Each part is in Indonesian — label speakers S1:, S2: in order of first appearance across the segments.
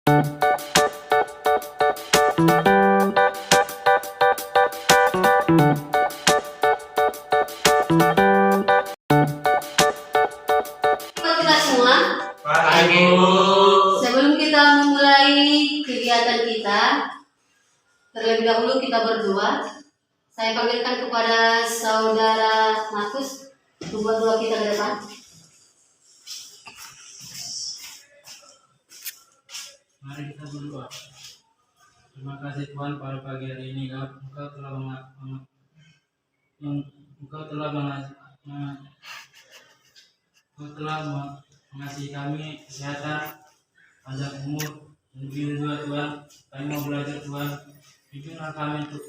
S1: Kita semua,
S2: Pagi, Bu.
S1: sebelum kita memulai kegiatan kita, terlebih dahulu kita berdoa. Saya panggilkan kepada saudara Markus, membuat doa kita ke depan.
S2: Mari kita berdoa. Terima kasih Tuhan pada pagi hari ini Engkau telah mengasihi kami kesehatan, panjang umur, dan begitu juga Tuhan. Kami mau belajar Tuhan. Pimpinlah kami untuk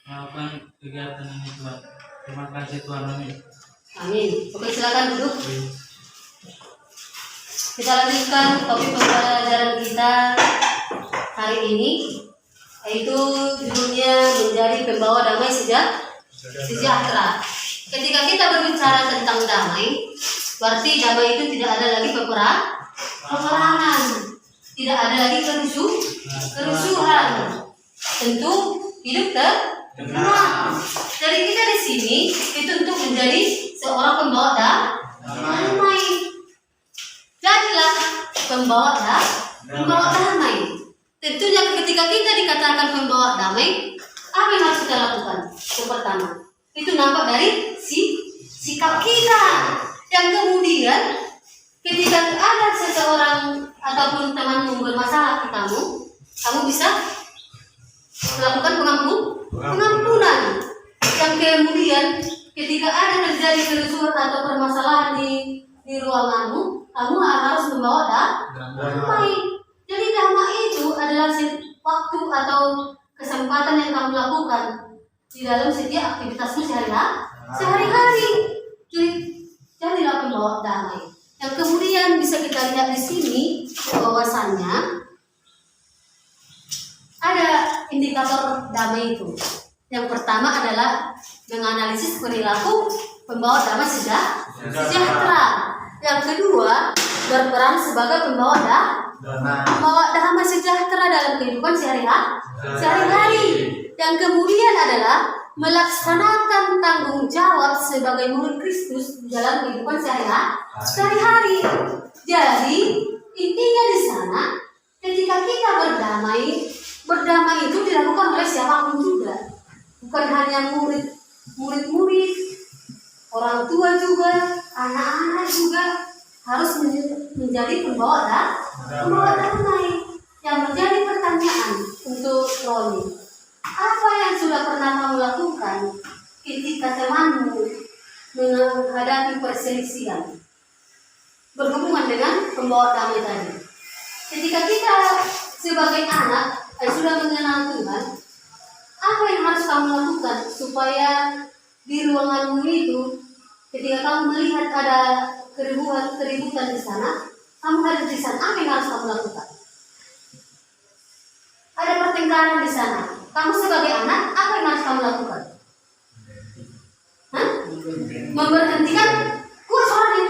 S2: melakukan kegiatan ini Tuhan. Terima kasih Tuhan. Amin.
S1: Amin. Oke, silakan duduk. Kita lanjutkan topik pembelajaran kita hari ini, yaitu judulnya menjadi pembawa damai sejahtera. Ketika kita berbicara tentang damai, berarti damai itu tidak ada lagi peperangan, tidak ada lagi kerusuhan. Tentu hidup tenang. Jadi kita di sini itu untuk menjadi seorang pembawa damai. Jadilah pembawa damai. Tentunya ketika kita dikatakan pembawa damai, apa yang harus kita lakukan? Yang pertama, itu nampak dari sikap kita. Yang kemudian, ketika ada seseorang ataupun temanmu bermasalah ke kamu bisa melakukan pengampunan. Yang kemudian, ketika ada terjadi kerusuhan atau permasalahan di ruanganmu, kamu harus membawa damai. Jadi damai itu adalah waktu atau kesempatan yang kamu lakukan di dalam setiap aktivitasmu sehari-hari. Jadi jadilah pembawa damai. Yang kemudian bisa kita lihat di sini bahwasannya ada indikator damai itu. Yang pertama adalah menganalisis perilaku pembawa damai sejahtera. Yang kedua, berperan sebagai pembawa damai sejahtera dalam kehidupan sehari-hari. Yang kemudian adalah melaksanakan tanggung jawab sebagai murid Kristus dalam kehidupan sehari-hari. Jadi intinya di sana, ketika kita berdamai itu dilakukan oleh siapapun juga, bukan hanya murid-murid, orang tua juga, anak-anak juga harus menjadi pembawa damai. Yang menjadi pertanyaan untuk Roni, apa yang sudah pernah kamu lakukan ketika temanmu menghadapi perselisihan berhubungan dengan pembawa damai tadi? Ketika kita sebagai anak sudah mengenal Tuhan, apa yang harus kamu lakukan supaya di ruanganmu itu, ketika kamu melihat ada keributan di sana, kamu hadir di sana, apa yang harus kamu lakukan? Ada pertengkaran di sana, kamu sebagai anak, apa yang harus kamu lakukan? Memberhentikan suaranya.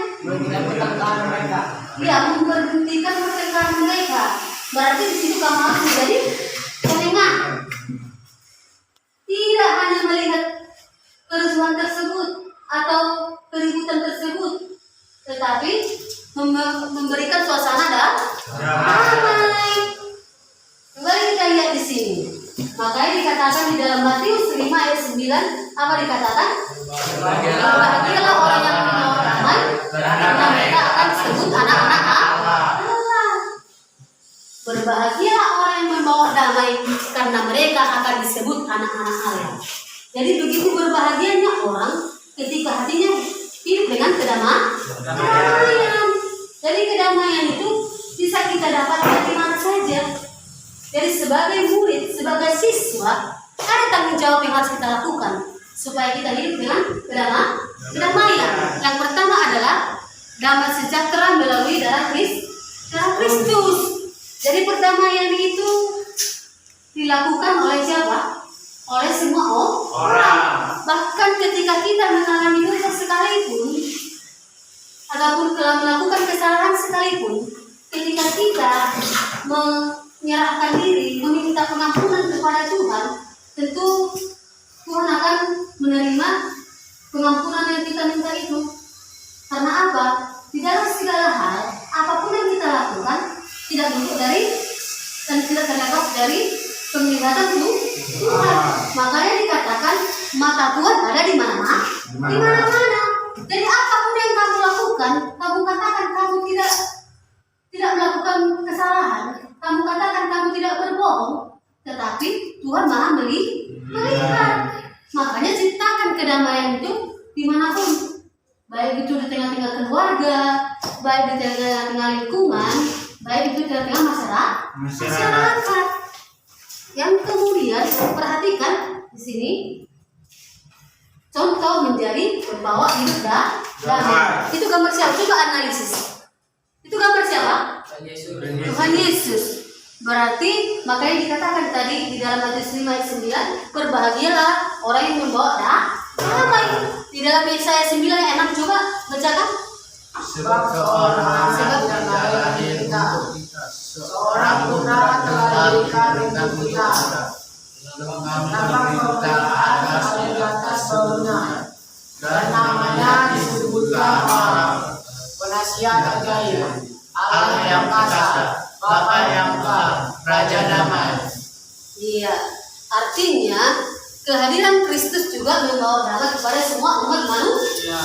S1: Iya, memberhentikan pertengkaran mereka. Berarti di situ kamu harus menjadi penengah. Tidak hanya melihat kerusuhan tersebut atau keributan tersebut, tetapi memberikan suasana damai. Kembali kita lihat di sini. Makanya dikatakan di dalam Matius 5 ayat 9, apa dikatakan? Berbahagialah orang yang membawa damai, karena mereka akan disebut anak-anak Allah. Berbahagialah orang yang membawa damai, karena mereka akan disebut anak-anak Allah. Jadi begitu berbahagianya orang ketika hatinya hidup dengan kedamaian. Jadi kedamaian itu bisa kita dapatkan di mana saja. Jadi sebagai murid, sebagai siswa, ada tanggung jawab yang harus kita lakukan supaya kita hidup dengan kedamaian. Yang pertama adalah damai sejahtera melalui darah Kristus. Jadi perdamaian itu dilakukan oleh siapa? Oleh semua orang. Bahkan ketika kita mengalami dosa sekalipun, ataupun telah melakukan kesalahan sekalipun, ketika kita menyerahkan diri, meminta pengampunan kepada Tuhan, tentu Tuhan akan menerima pengampunan yang kita minta itu. Karena apa? Di dalam segala hal, apapun yang kita lakukan tidak bentuk dari dan tidak terlepas dari penglihatan Tuhan. Makanya dikatakan mata Tuhan ada di mana-mana, di mana-mana. Jadi apapun yang kamu lakukan, kamu katakan kamu tidak melakukan kesalahan, kamu katakan kamu tidak berbohong, tetapi Tuhan Maha melihat. Makanya ciptakan kedamaian itu dimanapun, baik itu di tengah-tengah keluarga, baik di tengah-tengah lingkungan, baik itu di tengah-tengah masyarakat. Yang kemudian perhatikan di sini contoh menjadi pembawa hidup damai. Itu gambar siapa? Coba analisis. Itu gambar siapa? Tuhan Yesus. Berarti makanya dikatakan tadi di dalam Matius 5 ayat 9, berbahagialah orang yang membawa damai. Di dalam Yesaya 9 ayat 6 coba bacakan.
S3: Sebab seorang anak telah lahir untuk kita, seorang putra telah diberikan untuk kita, nama kita di atas baunya, dan namanya disebutkan Allah, Penasihat Ajaib, Allah yang Kuasa, Bapa yang Kuat, Raja Damai.
S1: Iya, artinya kehadiran Kristus juga membawa damai kepada semua umat manusia.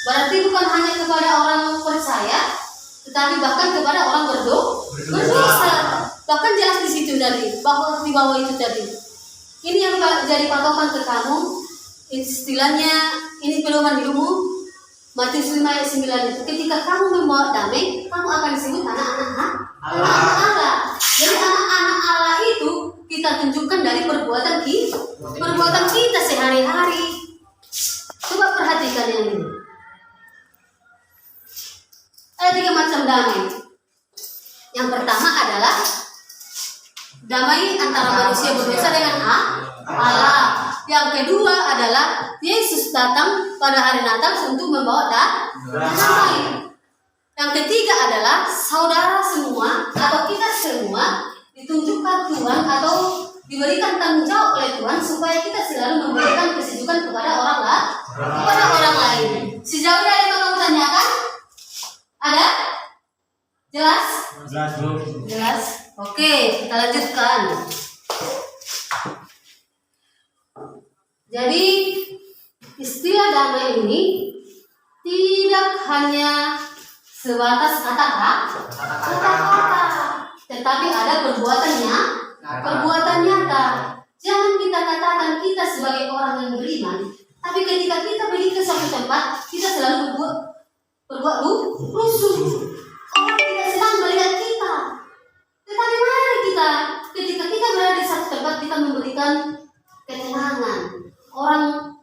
S1: Berarti bukan hanya kepada orang percaya, tetapi bahkan kepada orang berdosa. Bahkan jelas di situ tadi, bahwa di bawah itu tadi. Ini yang jadi patokan ke kamu. Istilahnya, ini pedoman hidupmu. Matius 5 ayat 9 itu. Ketika kamu membawa damai, kamu akan disebut anak-anak Allah. Jadi anak-anak Allah itu kita tunjukkan dari perbuatan kita sehari-hari. Coba perhatikan yang ini. Ada 3 macam damai. Yang pertama adalah damai antara manusia berdosa dengan Allah. Yang kedua adalah Yesus datang pada hari Natal untuk membawa damai. Yang ketiga adalah saudara semua atau kita semua ditunjukkan Tuhan atau diberikan tanggung jawab oleh Tuhan supaya kita selalu memberikan kesejukan kepada orang lain. Sejauh ini ada yang kamu tanyakan? Ada? Jelas? Jelas. Oke, kita lanjutkan. Jadi istilah damai ini tidak hanya sebatas kata-kata, tetapi ada perbuatan nyata. Jangan kita katakan kita sebagai orang yang beriman, tapi ketika kita pergi ke suatu tempat, kita selalu berbuat rusuh. Orang tidak senang melihat kita. Tetapi mari kita, ketika kita berada di satu tempat, kita memberikan ketenangan. Orang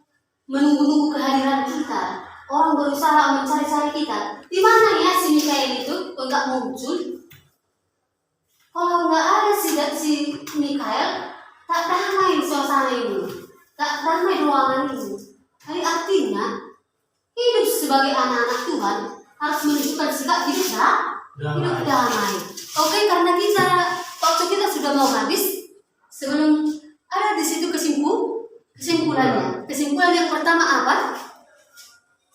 S1: menunggu-nunggu kehadiran kita. Orang berusaha mencari-cari kita. Di mana ya si Mikael itu? Enggak muncul. Kalau enggak ada si Mikael, tak damai suasana ini, tak damai ruangan ini. Jadi artinya hidup sebagai anak-anak Tuhan harus menunjukkan sikap hidup damai. Oke, karena waktu kita sudah mau habis. Sebelum ada di situ kesimpulannya. Kesimpulan yang pertama apa?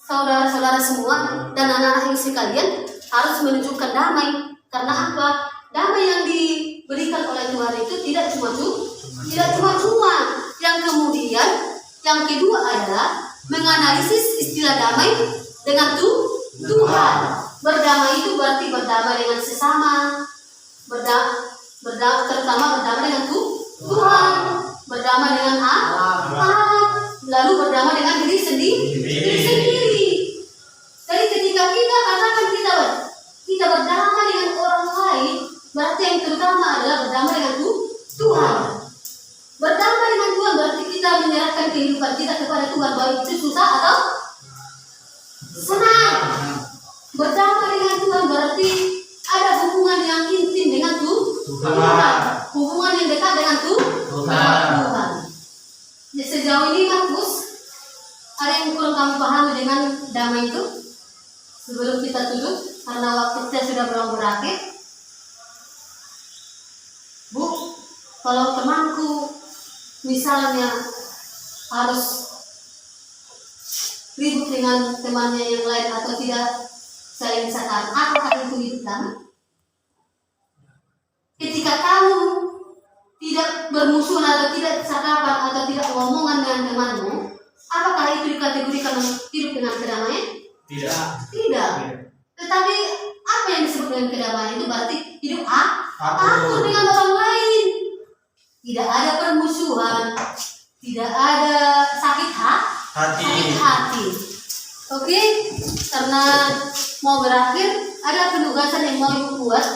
S1: Saudara-saudara semua dan anak-anak yang sekalian harus menunjukkan damai. Karena apa? Damai yang diberikan oleh Tuhan itu tidak cuma-cuma. Yang kemudian, yang kedua adalah menganalisis istilah damai dengan Tuhan. Berdamai itu berarti berdamai dengan sesama, terutama berdamai dengan Tuhan, berdamai dengan Allah, lalu berdamai dengan diri sendiri. Jadi ketika kita katakan kita berdamai dengan orang lain, berarti yang terutama adalah berdamai dengan Tuhan. Berdamai dengan Tuhan berarti kita menyerahkan kehidupan kita kepada Tuhan, baik itu susah atau senang. Berdamai dengan Tuhan berarti ada hubungan yang intim dengan Tuhan. Hubungan yang dekat dengan Tuhan. Ya, sejauh ini Markus, ada yang kurang kamu pahami dengan damai itu? Sebelum kita tutup, karena waktu kita sudah belum berakhir. Kalau temanku misalnya harus ribut dengan temannya yang lain atau tidak saling cakap, apakah itu hidup damai? Ketika kamu tidak bermusuhan atau tidak cakapan atau tidak ngomongan dengan temanmu, apakah itu dikategorikan hidup dengan kedamaian? Tidak. Tetapi apa yang disebut dengan kedamaian itu berarti hidup akur dengan orang lain. Tidak ada permusuhan, tidak ada sakit hati. Oke, karena mau berakhir, ada penugasan yang mau ibu buat.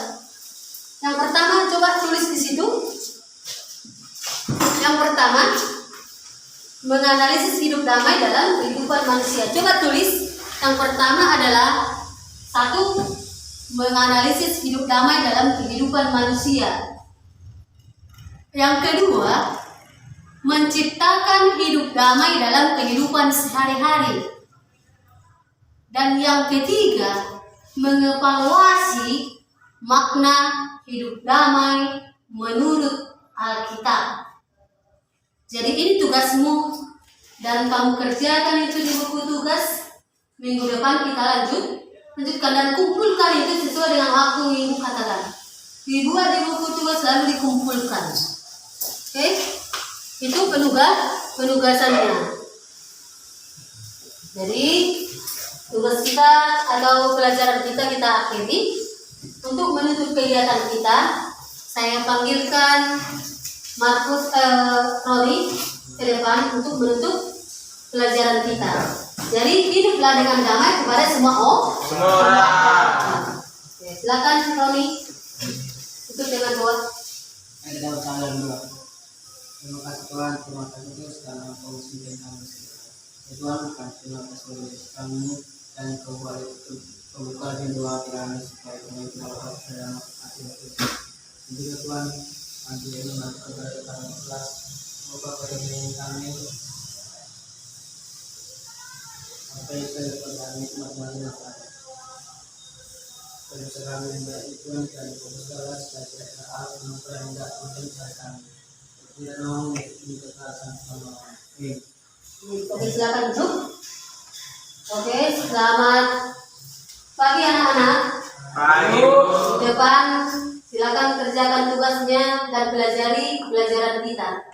S1: Yang pertama, coba tulis di situ. Yang pertama, menganalisis hidup damai dalam kehidupan manusia. Coba tulis. Yang pertama adalah 1. Menganalisis hidup damai dalam kehidupan manusia. Yang kedua, menciptakan hidup damai dalam kehidupan sehari-hari. Dan yang ketiga, mengevaluasi makna hidup damai menurut Alkitab. Jadi ini tugasmu dan kamu kerjakan itu di buku tugas. Minggu depan kita lanjutkan dan kumpulkan itu sesuai dengan waktu yang ibu katakan. Dibuat di buku tugas lalu dikumpulkan. Oke? Itu penugasannya. Jadi tugas kita atau pelajaran kita akhiri. Untuk menutup kegiatan kita, saya panggilkan Roni ke depan untuk menutup pelajaran kita. Jadi hiduplah dengan damai kepada semua orang. Oke, silakan Roni. Tutup dengan doa.
S2: Terima kasih Tuhan, terima kasih Tuhan karena Kau sudah kami. Tuhan, terima kasih kami dan Kau buka doa kami supaya kami dapat dalam hati Tuhan. Juga Tuhan, nanti ini nanti kepada kami kelas, buka perjalanan kami. Apa yang saya pada nikmat mana terus kami membaik Tuhan dan Kau segala sejahtera Allah memperhendak mendengar kami. Tidak mau minta kekerasan sama orang.
S1: Oke, silakan duduk. Oke, selamat pagi anak-anak.
S3: Pagi.
S1: Di depan silakan kerjakan tugasnya dan pelajari pelajaran kita.